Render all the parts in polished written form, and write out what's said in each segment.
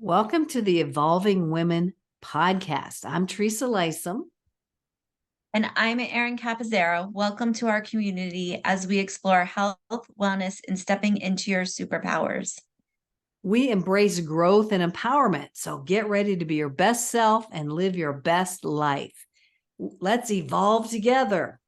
Welcome to the Evolving Women podcast. I'm Teresa Lisum. And I'm Erin Capzerra. Welcome to our community as we explore health, wellness, and stepping into your superpowers. We embrace growth and empowerment, so get ready to be your best self and live your best life. Let's evolve together.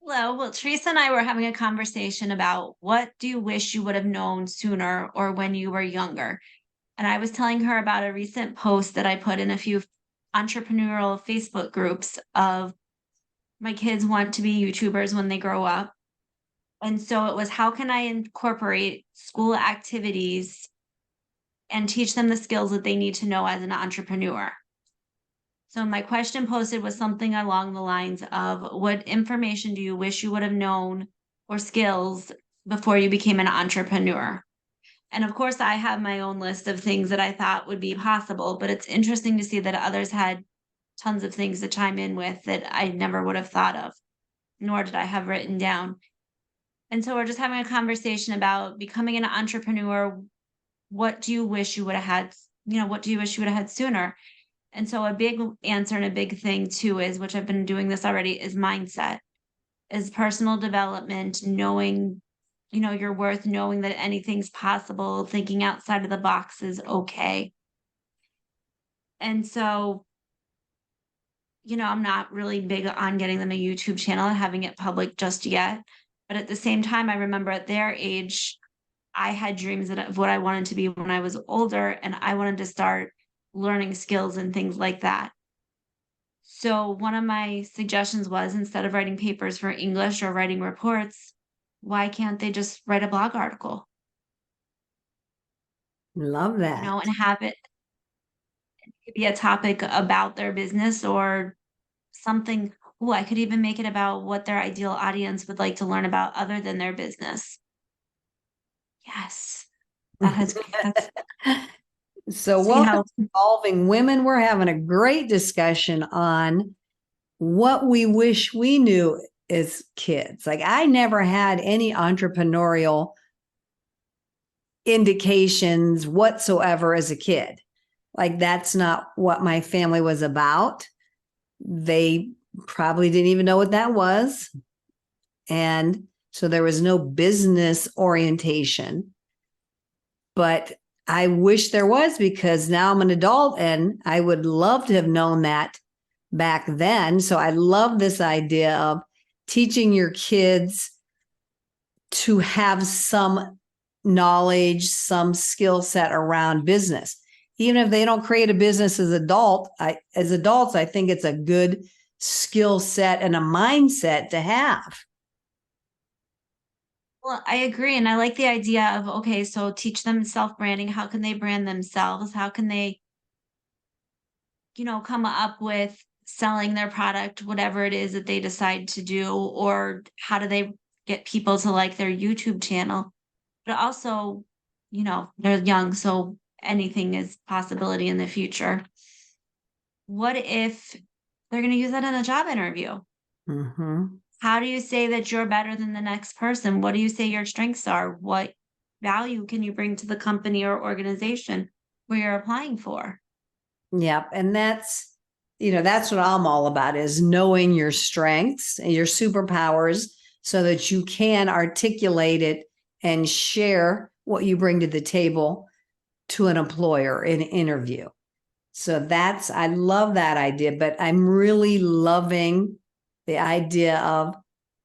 Hello. Well, Teresa and I were having a conversation about what do you wish you would have known sooner or when you were younger? And I was telling her about a recent post that I put in a few entrepreneurial Facebook groups of my kids want to be YouTubers when they grow up. And so it was, how can I incorporate school activities and teach them the skills that they need to know as an entrepreneur? So my question posted was something along the lines of, what information do you wish you would have known or skills before you became an entrepreneur? And of course, I have my own list of things that I thought would be possible, but it's interesting to see that others had tons of things to chime in with that I never would have thought of, nor did I have written down. And so we're just having a conversation about becoming an entrepreneur. What do you wish you would have had? What do you wish you would have had sooner? And so a big answer and a big thing too is, which I've been doing this already, is mindset, is personal development, knowing, your worth, knowing that anything's possible, thinking outside of the box is okay. And so, I'm not really big on getting them a YouTube channel and having it public just yet. But at the same time, I remember at their age, I had dreams of what I wanted to be when I was older, and I wanted to start learning skills and things like that. So one of my suggestions was, instead of writing papers for English or writing reports, why can't they just write a blog article? Love that. And have it be a topic about their business or something. Oh, I could even make it about what their ideal audience would like to learn about other than their business. Yes. That's So welcome to Evolving Women. We're having a great discussion on what we wish we knew as kids. Like, I never had any entrepreneurial indications whatsoever as a kid. Like, that's not what my family was about. They probably didn't even know what that was. And so there was no business orientation. But I wish there was, because now I'm an adult and I would love to have known that back then. So I love this idea of teaching your kids to have some knowledge, some skill set around business. Even if they don't create a business as adults, I think it's a good skill set and a mindset to have. Well, I agree. And I like the idea of, okay, so teach them self-branding. How can they brand themselves? How can they, come up with selling their product, whatever it is that they decide to do, or how do they get people to like their YouTube channel? But also, they're young, so anything is possibility in the future. What if they're going to use that in a job interview? Mm-hmm. How do you say that you're better than the next person? What do you say your strengths are? What value can you bring to the company or organization where you're applying for? Yep. And that's what I'm all about, is knowing your strengths and your superpowers so that you can articulate it and share what you bring to the table to an employer in an interview. So I love that idea, but I'm really loving the idea of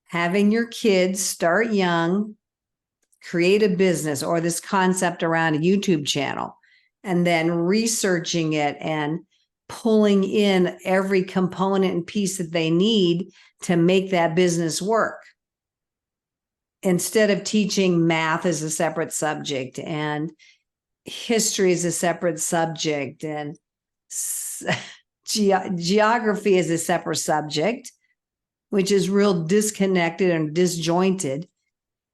having your kids start young, create a business, or this concept around a YouTube channel, and then researching it and pulling in every component and piece that they need to make that business work. Instead of teaching math as a separate subject and history as a separate subject and geography as a separate subject, which is real disconnected and disjointed.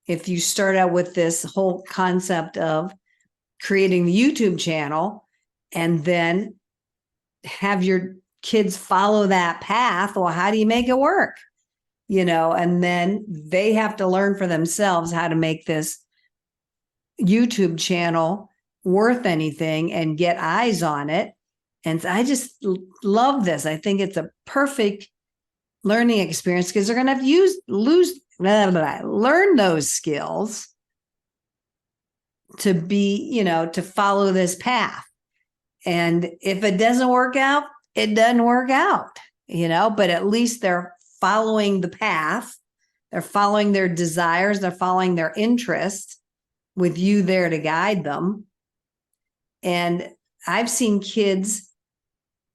If you start out with this whole concept of creating the YouTube channel and then have your kids follow that path, well, how do you make it work? and then they have to learn for themselves how to make this YouTube channel worth anything and get eyes on it. And I just love this. I think it's a perfect learning experience because they're going to have to learn those skills to be, to follow this path. And if it doesn't work out, it doesn't work out, but at least they're following the path. They're following their desires. They're following their interests with you there to guide them. And I've seen kids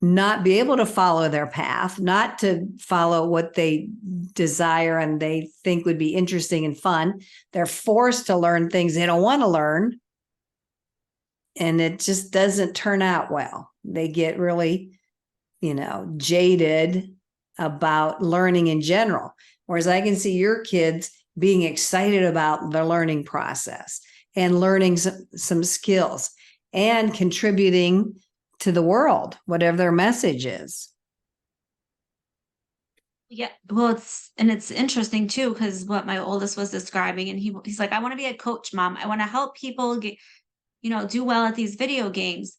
not be able to follow their path, not to follow what they desire and they think would be interesting and fun. They're forced to learn things they don't want to learn. And it just doesn't turn out well. They get really, jaded about learning in general. Whereas I can see your kids being excited about the learning process and learning some skills and contributing to the world, whatever their message is. Yeah, well, it's interesting too, because what my oldest was describing, and he's like, I want to be a coach, mom. I want to help people get, do well at these video games.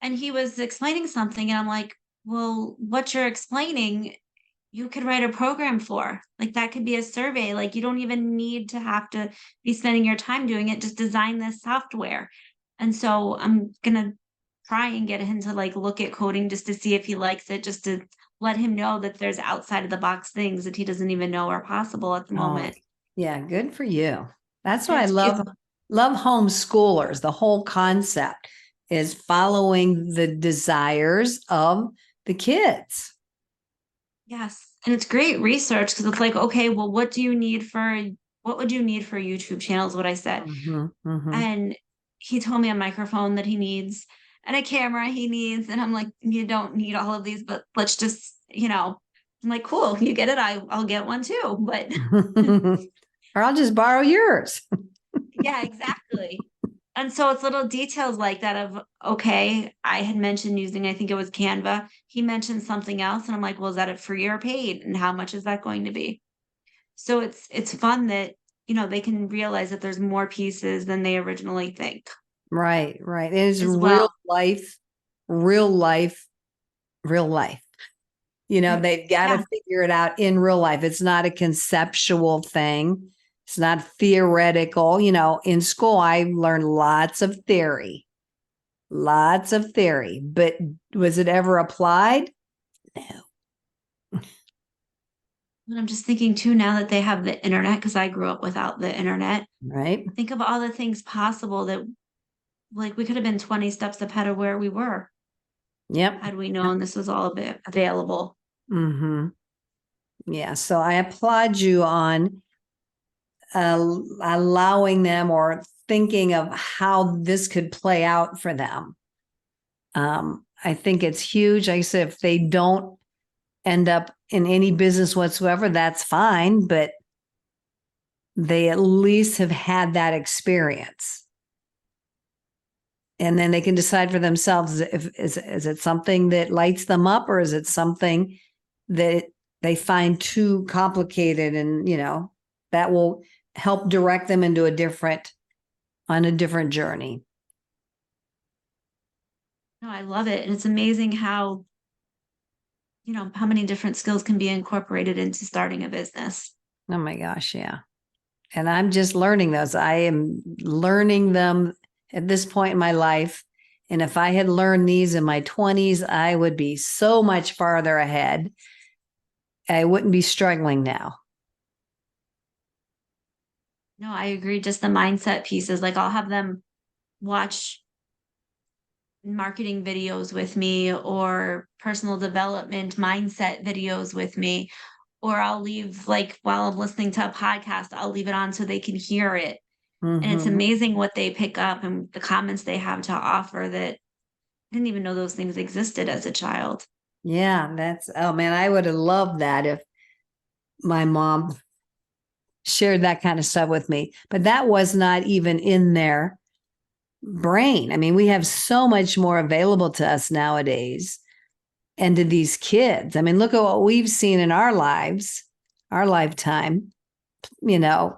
And he was explaining something, and I'm like, well, what you're explaining, you could write a program for. Like that could be a survey. Like you don't even need to have to be spending your time doing it. Just design this software. And so I'm gonna try and get him to like look at coding just to see if he likes it, just to let him know that there's outside of the box things that he doesn't even know are possible at the moment. Yeah, good for you. That's why I It's love homeschoolers. The whole concept is following the desires of the kids. Yes. And it's great research because it's like, okay, well, what would you need for YouTube channels? What I said. And he told me a microphone that he needs and a camera he needs. And I'm like, you don't need all of these, but let's just, I'm like, cool, you get it. I'll get one too. But or I'll just borrow yours. yeah, exactly. And so it's little details like that of, okay, I had mentioned using, I think it was Canva. He mentioned something else. And I'm like, well, is that a free or paid? And how much is that going to be? So it's fun that, they can realize that there's more pieces than they originally think. Right. It is As real well. life, real life, real life. They've got to figure it out in real life. It's not a conceptual thing. It's not theoretical. In school, I learned lots of theory, but was it ever applied? No. And I'm just thinking too, now that they have the internet, because I grew up without the internet. Right. Think of all the things possible that like we could have been 20 steps ahead of where we were. Yep. Had we known this was all a bit available. Yeah. So I applaud you on allowing them or thinking of how this could play out for them. I think it's huge. Like I said, if they don't end up in any business whatsoever, that's fine, but they at least have had that experience. And then they can decide for themselves if is it something that lights them up or is it something that they find too complicated, and that will help direct them into on a different journey. No, I love it. And it's amazing how, how many different skills can be incorporated into starting a business. Oh my gosh, yeah. And I'm just learning those. I am learning them at this point in my life. And if I had learned these in my 20s, I would be so much farther ahead. I wouldn't be struggling now. No, I agree. Just the mindset pieces. Like I'll have them watch marketing videos with me or personal development mindset videos with me, or I'll leave like while I'm listening to a podcast, I'll leave it on so they can hear it. And it's amazing what they pick up and the comments they have to offer that I didn't even know those things existed as a child. Yeah, oh man, I would have loved that if my mom shared that kind of stuff with me, but that was not even in their brain. I mean, we have so much more available to us nowadays and to these kids. I mean, look at what we've seen in our lives. our lifetime, you know,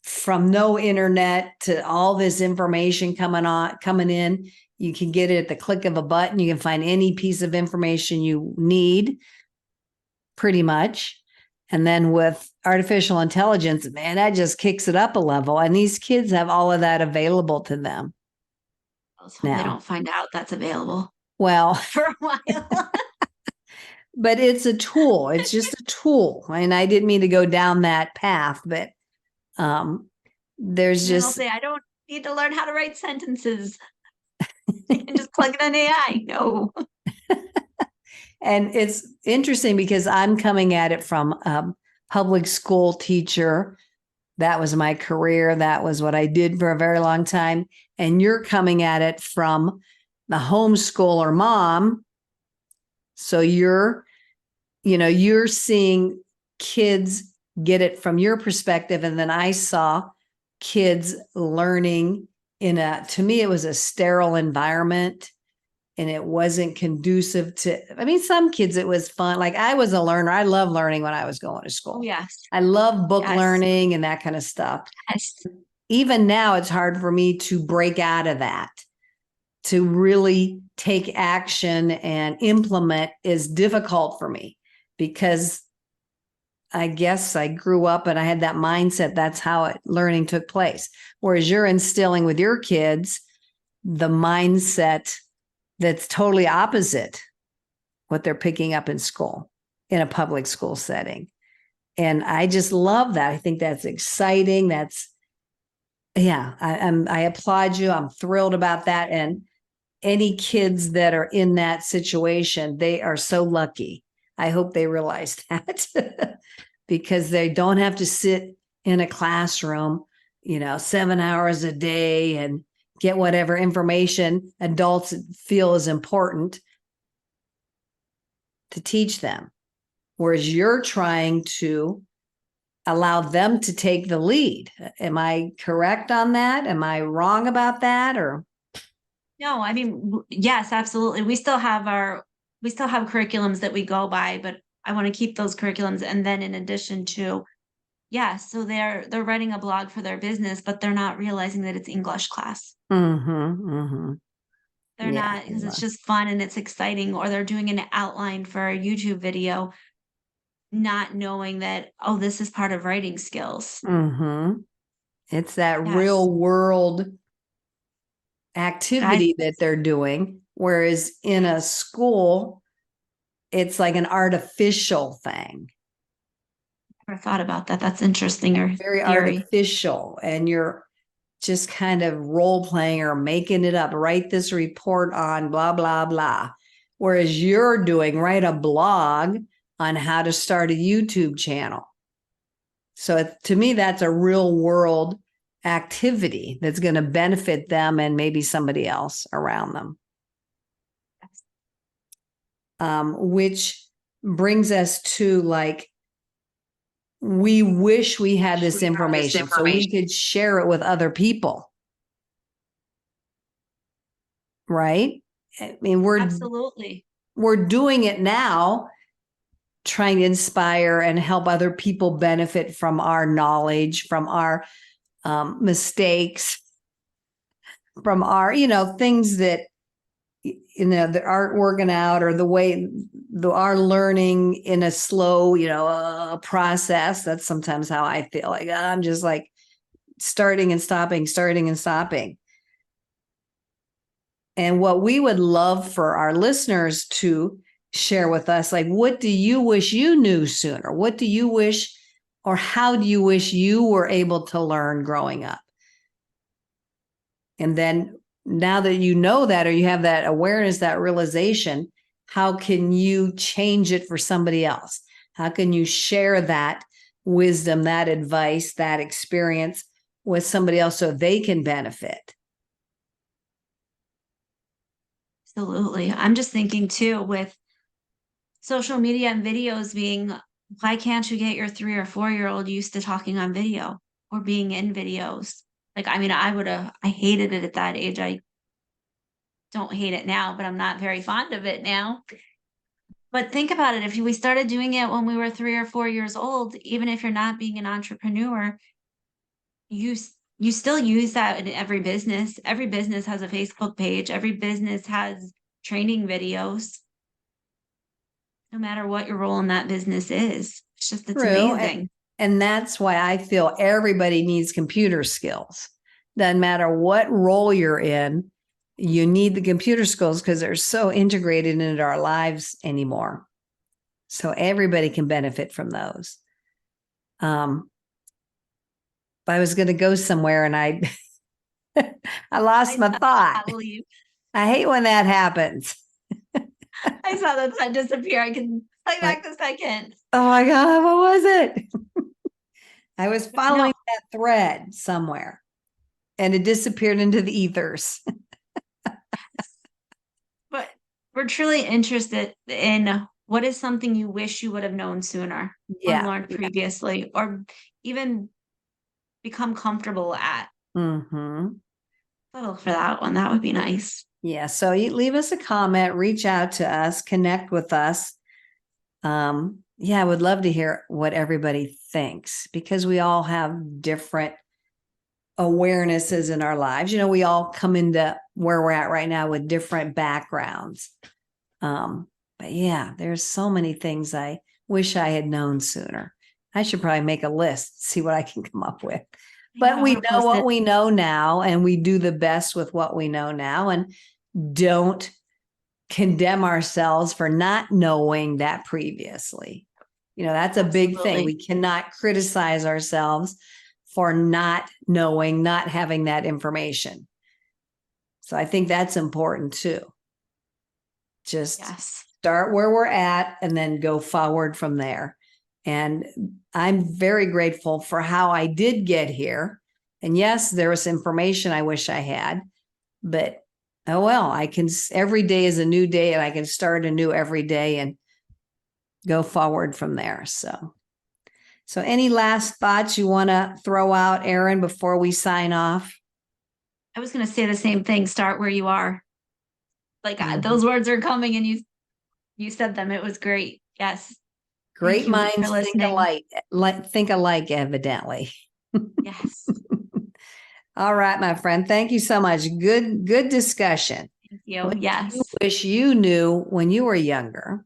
from no internet to all this information coming in. You can get it at the click of a button. You can find any piece of information you need, pretty much. And then with artificial intelligence, man, that just kicks it up a level. And these kids have all of that available to them Let's hope they now. don't find out that's available Well, for a while. but it's a tool. It's just a tool. And I didn't mean to go down that path, but there's Then they'll just say, I don't need to learn how to write sentences. You can just plug it in AI. No. and it's interesting because I'm coming at it from a public school teacher. That was my career. That was what I did for a very long time. And you're coming at it from the homeschooler mom. So you're seeing kids get it from your perspective. And then I saw kids learning to me, it was a sterile environment and it wasn't conducive to, I mean, some kids, it was fun. Like I was a learner. I love learning when I was going to school. Oh, yes. I love book Yes. learning and that kind of stuff. Yes. Even now, it's hard for me to break out of that. To really take action and implement is difficult for me because I guess I grew up and I had that mindset. That's how learning took place. Whereas you're instilling with your kids the mindset that's totally opposite what they're picking up in school, in a public school setting. And I just love that. I think that's exciting. I applaud you. I'm thrilled about that. And any kids that are in that situation, they are so lucky. I hope they realize that because they don't have to sit in a classroom, 7 hours a day and get whatever information adults feel is important to teach them. Whereas you're trying to allow them to take the lead. Am I correct on that? Am I wrong about that? Or No, I mean, yes, absolutely. We still have curriculums that we go by, but I want to keep those curriculums. And then in addition to, so they're writing a blog for their business, but they're not realizing that it's English class. They're not, because it's just fun and it's exciting, or they're doing an outline for a YouTube video, not knowing that, oh, this is part of writing skills. It's that real world activity that they're doing. Whereas in a school, it's like an artificial thing. Never thought about that. That's interesting. Or very theory. Artificial, and you're just kind of role playing or making it up. Write this report on blah, blah, blah. Whereas you're write a blog on how to start a YouTube channel. So to me, that's a real world activity that's going to benefit them and maybe somebody else around them. Which brings us to we wish we had this information so we could share it with other people. Right? I mean, absolutely. We're doing it now, trying to inspire and help other people benefit from our knowledge, from our mistakes, from our, things that, that aren't working out, or the way our learning in a slow, process. That's sometimes how I feel. Like I'm just starting and stopping, starting and stopping. And what we would love for our listeners to share with us, what do you wish you knew sooner? What do you wish, or how do you wish you were able to learn growing up? And then now that you know that, or you have that awareness, that realization, how can you change it for somebody else? How can you share that wisdom, that advice, that experience with somebody else so they can benefit? Absolutely. I'm just thinking too, with social media and videos being, why can't you get your 3 or 4-year-old used to talking on video or being in videos? I mean, I hated it at that age. I don't hate it now, but I'm not very fond of it now. But think about it. If we started doing it when we were 3 or 4 years old, even if you're not being an entrepreneur, you still use that in every business. Every business has a Facebook page. Every business has training videos, no matter what your role in that business is. It's True. amazing. And that's why I feel everybody needs computer skills. Doesn't matter what role you're in, you need the computer skills because they're so integrated into our lives anymore. So everybody can benefit from those. I was going to go somewhere and I lost my thought. I hate when that happens. I saw that thought disappear. I can play back the second. Oh my God, what was it? I was following that thread somewhere and it disappeared into the ethers. But we're truly interested in what is something you wish you would have known sooner or learned previously or even become comfortable at. Mm-hmm. Little for that one. That would be nice. Yeah. So you leave us a comment, reach out to us, connect with us. Yeah, I would love to hear what everybody thinks because we all have different awarenesses in our lives. You know, we all come into where we're at right now with different backgrounds. But yeah, there's so many things I wish I had known sooner. I should probably make a list, see what I can come up with. But we know what we know now, and we do the best with what we know now, and don't condemn ourselves for not knowing that previously. You know, that's a big thing. We cannot criticize ourselves for not knowing, not having that information. So I think that's important too. Just start where we're at and then go forward from there. And I'm very grateful for how I did get here. And yes, there was information I wish I had, but oh well, I can, every day is a new day and I can start anew every day and go forward from there. So any last thoughts you want to throw out, Erin, before we sign off? I was going to say the same thing. Start where you are. Like those words are coming and you said them. It was great. Yes. Great minds think alike, evidently. Yes. All right, my friend. Thank you so much. Good discussion. Thank you. Yes. You wish you knew when you were younger,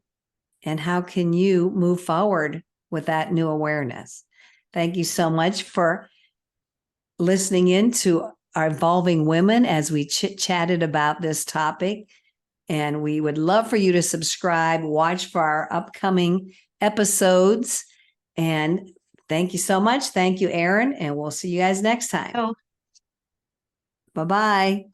and how can you move forward with that new awareness? Thank you so much for listening in to our Evolving Women as we chit-chatted about this topic. And we would love for you to subscribe, watch for our upcoming episodes. And thank you so much. Thank you, Erin. And we'll see you guys next time. Bye-bye.